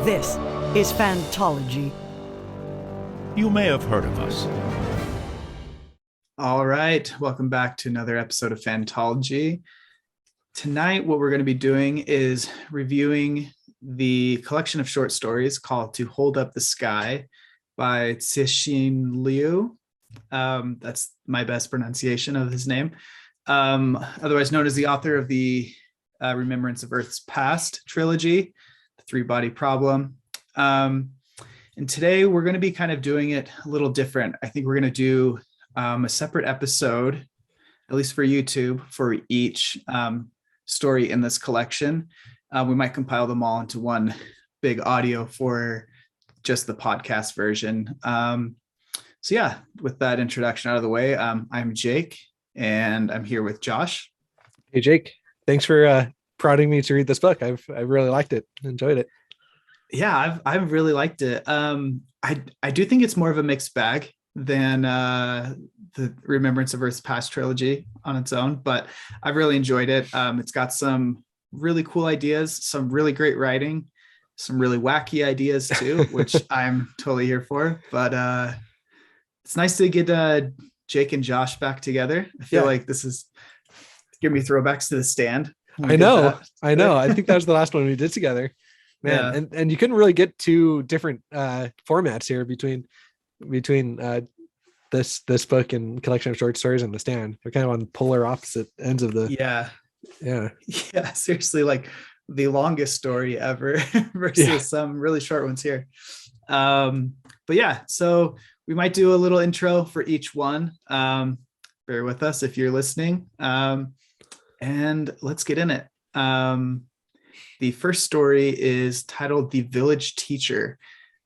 This is Fantology. You may have heard of us. All right, welcome back to another episode of Fantology. Tonight, what we're going to be doing is reviewing the collection of short stories called To Hold Up the Sky by Cixin Liu. That's my best pronunciation of his name. Otherwise known as the author of the Remembrance of Earth's Past trilogy, The Three-Body Problem. And today we're going to be kind of doing it a little different. I think we're going to do a separate episode, at least for YouTube, for each story in this collection. We might compile them all into one big audio for just the podcast version. So yeah, with that introduction out of the way, I'm Jake, and I'm here with Josh. Hey Jake, thanks for prodding me to read this book. I really liked it, enjoyed it. Yeah, I've really liked it. I do think it's more of a mixed bag than the Remembrance of Earth's Past trilogy on its own, but I've really enjoyed it. It's got some really cool ideas, some really great writing, some really wacky ideas too, which I'm totally here for. But it's nice to get Jake and Josh back together. I feel like this is giving me throwbacks to The Stand. I know. I think that was the last one we did together, man. Yeah. And you couldn't really get two different formats here between this book and collection of short stories and The Stand. They're kind of on polar opposite ends of the yeah seriously, like the longest story ever versus some really short ones here. But yeah, so we might do a little intro for each one. Bear with us if you're listening, and let's get in it. The first story is titled The Village Teacher.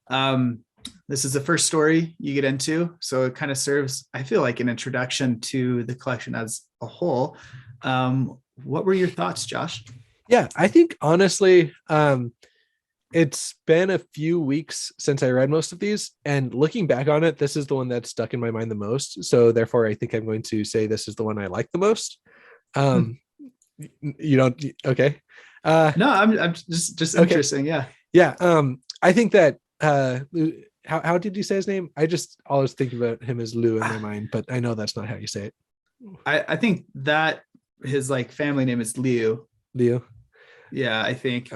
This is the first story you get into, so it kind of serves, I feel like, an introduction to the collection as a whole. What were your thoughts, Josh? Yeah, I think honestly, it's been a few weeks since I read most of these, and looking back on it, this is the one that stuck in my mind the most. So therefore, I think I'm going to say this is the one I like the most. You don't? Okay. No, I'm just okay. Interesting. Yeah. I think that how did you say his name? I just always think about him as Liu in my mind, but I know that's not how you say it. I think that his family name is Liu. Yeah, I think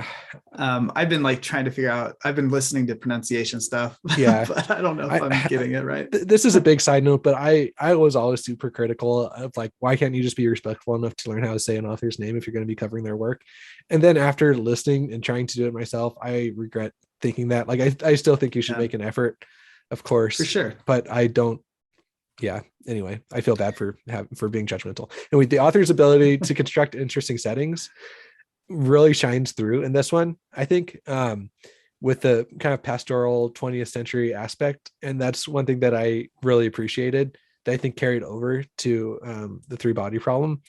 I've been trying to figure out, I've been listening to pronunciation stuff, but I don't know if I'm getting it right. This is a big side note, but I was always super critical of why can't you just be respectful enough to learn how to say an author's name if you're going to be covering their work? And then after listening and trying to do it myself, I regret thinking that. I still think you should make an effort, of course, for sure, but I don't. Anyway, I feel bad for being judgmental. And with the author's ability to construct interesting settings really shines through in this one, I think, with the kind of pastoral 20th century aspect. And that's one thing that I really appreciated, that I think carried over to the Three-Body Problem.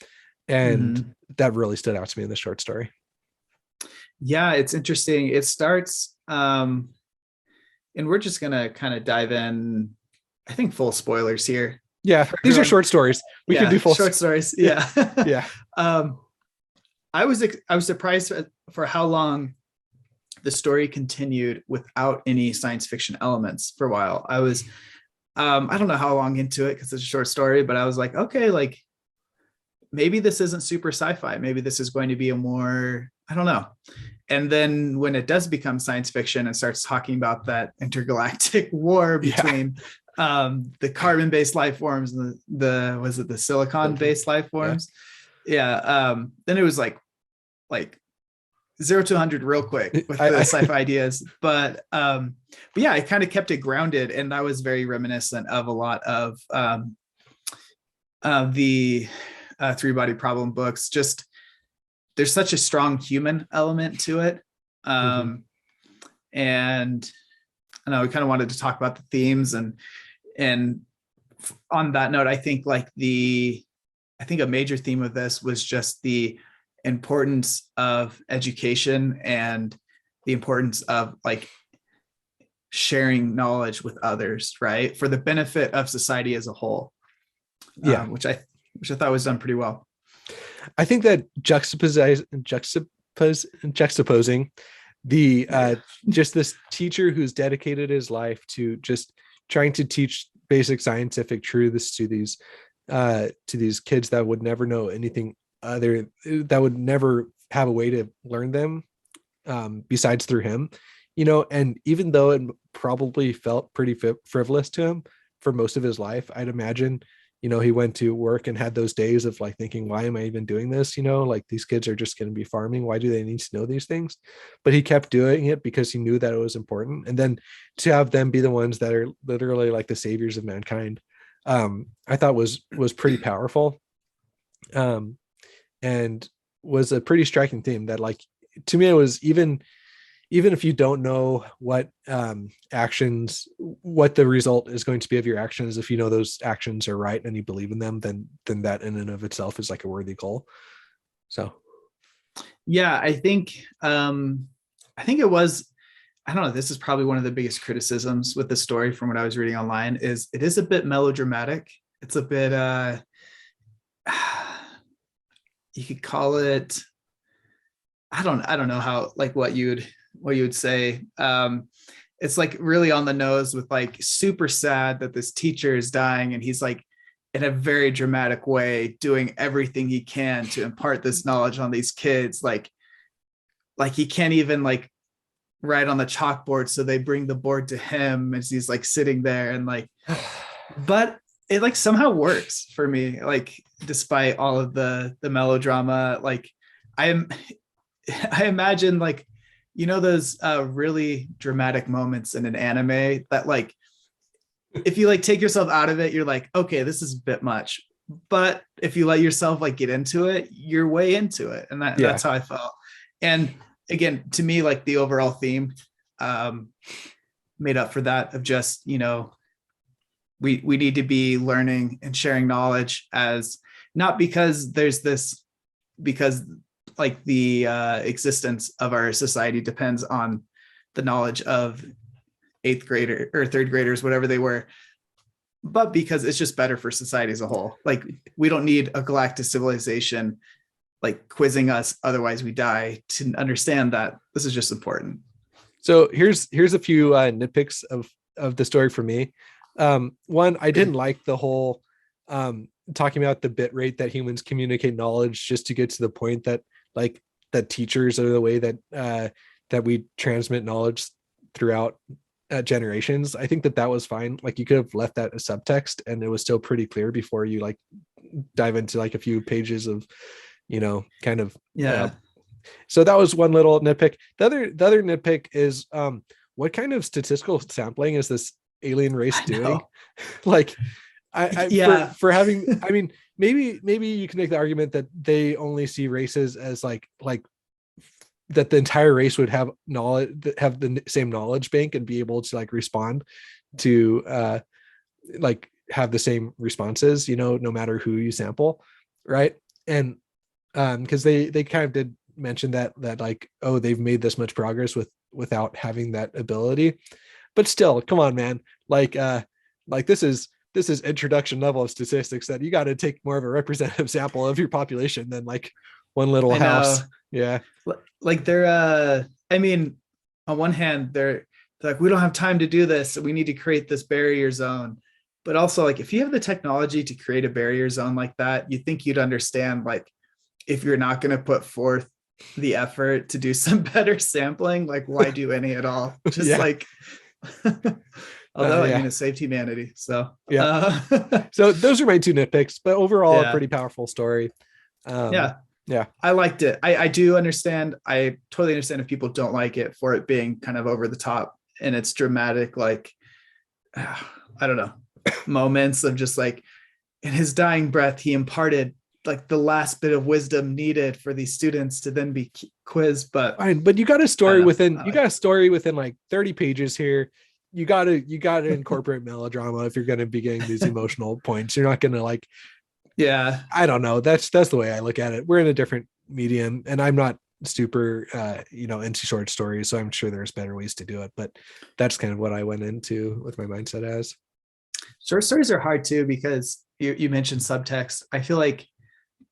And that really stood out to me in this short story. Yeah, it's interesting. It starts, and we're just going to kind of dive in, I think, full spoilers here. Yeah, these are short stories. We can do full short stories. Yeah. Yeah. I was surprised for how long the story continued without any science fiction elements for a while. I was, I don't know how long into it because it's a short story, but I was like, okay, maybe this isn't super sci-fi. Maybe this is going to be a more, I don't know. And then when it does become science fiction and starts talking about that intergalactic war between the carbon-based life forms and the silicon-based life forms. Then it was like 0 to 100 real quick with the sci-fi ideas, but yeah, I kind of kept it grounded, and that was very reminiscent of a lot of the Three-Body Problem books. Just there's such a strong human element to it, and I know we kind of wanted to talk about the themes, and on that note, I think a major theme of this was just the importance of education and the importance of sharing knowledge with others, right, for the benefit of society as a whole. Which I thought was done pretty well. I think that juxtaposing The just this teacher who's dedicated his life to just trying to teach basic scientific truths to these kids that would never know anything other, that would never have a way to learn them besides through him, and even though it probably felt pretty frivolous to him for most of his life, I'd imagine, he went to work and had those days of like thinking, why am I even doing this? Like these kids are just going to be farming. Why do they need to know these things? But he kept doing it because he knew that it was important. And then to have them be the ones that are literally like the saviors of mankind, I thought was pretty powerful. And was a pretty striking theme that, like, to me, it was even if you don't know what what the result is going to be of your actions, if you know those actions are right and you believe in them, then that in and of itself is like a worthy goal. So yeah, I think it was, I don't know, this is probably one of the biggest criticisms with the story from what I was reading online, is it is a bit melodramatic. It's a bit you could call it, I don't know how, like what you would say. It's like really on the nose with like super sad that this teacher is dying, and he's like in a very dramatic way doing everything he can to impart this knowledge on these kids. Like he can't even like write on the chalkboard, so they bring the board to him as he's like sitting there, and like but it like somehow works for me, like despite all of the melodrama. Like I imagine, like, those really dramatic moments in an anime that, like, if you like take yourself out of it, you're like, okay, this is a bit much. But if you let yourself like get into it, you're way into it. And that's how I felt. And again, to me, like the overall theme made up for that, of just, we need to be learning and sharing knowledge, as not because there's this, because like the existence of our society depends on the knowledge of 8th grader or 3rd graders, whatever they were, but because it's just better for society as a whole. Like we don't need a galactic civilization like quizzing us, otherwise we die, to understand that this is just important. So here's a few nitpicks of the story for me. One, I didn't like the whole talking about the bit rate that humans communicate knowledge, just to get to the point that like that teachers are the way that that we transmit knowledge throughout generations. I think that was fine. Like you could have left that as subtext and it was still pretty clear before you like dive into like a few pages of kind of so that was one little nitpick. The other nitpick is what kind of statistical sampling is this alien race doing? Like for having, I mean, maybe you can make the argument that they only see races as like that the entire race would have knowledge, have the same knowledge bank and be able to like respond to like have the same responses, no matter who you sample, right? And because they kind of did mention that like, oh, they've made this much progress without having that ability. But still, come on, man. Like this is introduction level of statistics, that you got to take more of a representative sample of your population than like one little house. Yeah. Like they're I mean, on one hand, they're like, we don't have time to do this, so we need to create this barrier zone. But also, like, if you have the technology to create a barrier zone like that, you think you'd understand, like, if you're not going to put forth the effort to do some better sampling, like why do any at all? Just like although I mean, it saved humanity. So so those are my two nitpicks, but overall a pretty powerful story. I liked it. I do understand. I totally understand if people don't like it for it being kind of over the top and it's dramatic, like I don't know, moments of just like in his dying breath, he imparted like the last bit of wisdom needed for these students to then be quizzed. But fine, but you got a story within like 30 pages here. You gotta incorporate melodrama if you're gonna be getting these emotional points. You're not gonna like, I don't know. That's the way I look at it. We're in a different medium, and I'm not super into short stories, so I'm sure there's better ways to do it. But that's kind of what I went into with my mindset as. Short stories are hard too, because you mentioned subtext. I feel like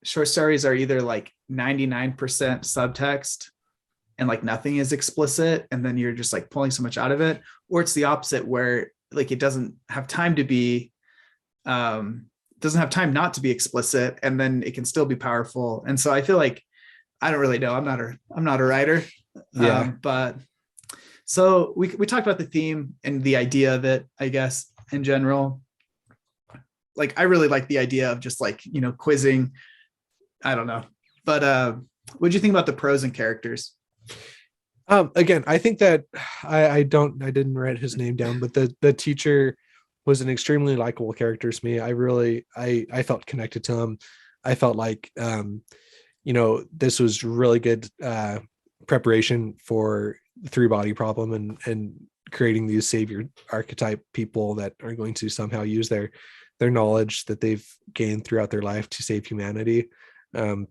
short stories are either like 99% subtext and like nothing is explicit, and then you're just like pulling so much out of it, or it's the opposite where like it doesn't have time to be doesn't have time not to be explicit, and then it can still be powerful. And so I feel like, I don't really know, I'm not a writer. Yeah. But so we talked about the theme and the idea of it, I guess, in general. Like I really like the idea of just like, you know, quizzing. I don't know. But what do you think about the prose and characters? Again, I think that I didn't write his name down, but the teacher was an extremely likable character to me. I felt connected to him. I felt like you know, this was really good preparation for the three body problem and creating these savior archetype people that are going to somehow use their knowledge that they've gained throughout their life to save humanity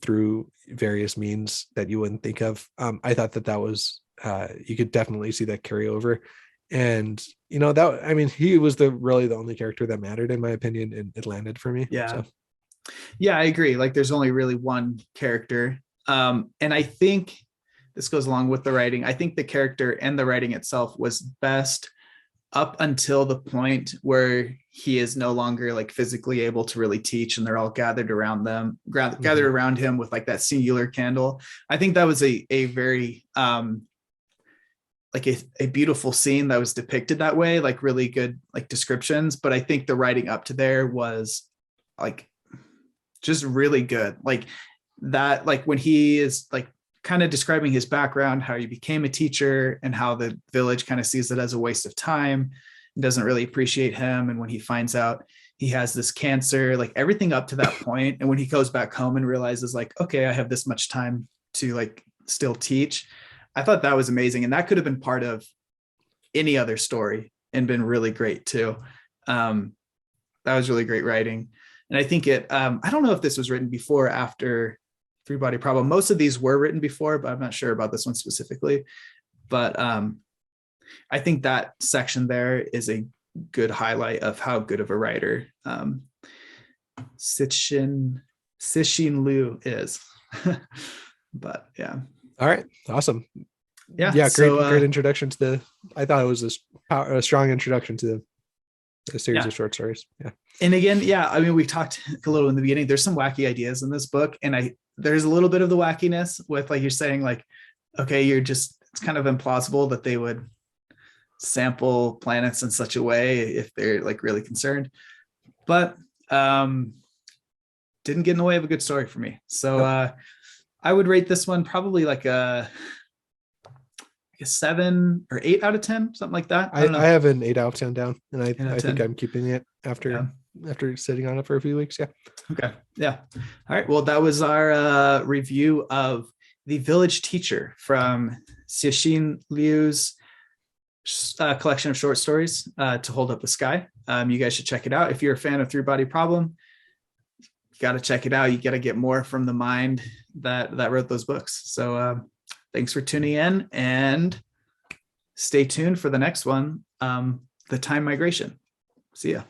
through various means that you wouldn't think of. I thought that was you could definitely see that carry over. And you know, that, I mean, he was really the only character that mattered in my opinion, and it landed for me. Yeah. So. Yeah, I agree. Like there's only really one character. And I think this goes along with the writing. I think the character and the writing itself was best up until the point where he is no longer like physically able to really teach, and they're all gathered around him with like that singular candle. I think that was a very like a beautiful scene that was depicted that way, like really good like descriptions. But I think the writing up to there was like just really good. Like that, like when he is like kind of describing his background, how he became a teacher and how the village kind of sees it as a waste of time and doesn't really appreciate him. And when he finds out he has this cancer, like everything up to that point, and when he goes back home and realizes like, okay, I have this much time to like still teach. I thought that was amazing. And that could have been part of any other story and been really great too. That was really great writing. And I think I don't know if this was written before or after Three Body Problem. Most of these were written before, but I'm not sure about this one specifically. But I think that section there is a good highlight of how good of a writer Cixin Liu is. But yeah. All right. Awesome. Yeah. Yeah. So, great introduction to I thought it was a strong introduction to a series of short stories. Yeah. And again, yeah, I mean, we talked a little in the beginning, there's some wacky ideas in this book. And there's a little bit of the wackiness with like, you're saying like, okay, it's kind of implausible that they would sample planets in such a way if they're like really concerned, but didn't get in the way of a good story for me. So I would rate this one probably like a 7 or 8 out of 10, something like that. I don't know. I have an 8 out of 10 down, and I 10. think I'm keeping it after sitting on it for a few weeks. Yeah. Okay. Yeah. All right. Well, that was our review of The Village Teacher from Cixin Liu's collection of short stories, To Hold Up the Sky. You guys should check it out. If you're a fan of Three Body Problem, you got to check it out. You got to get more from the mind that wrote those books. So thanks for tuning in, and stay tuned for the next one, The Time Migration. See ya.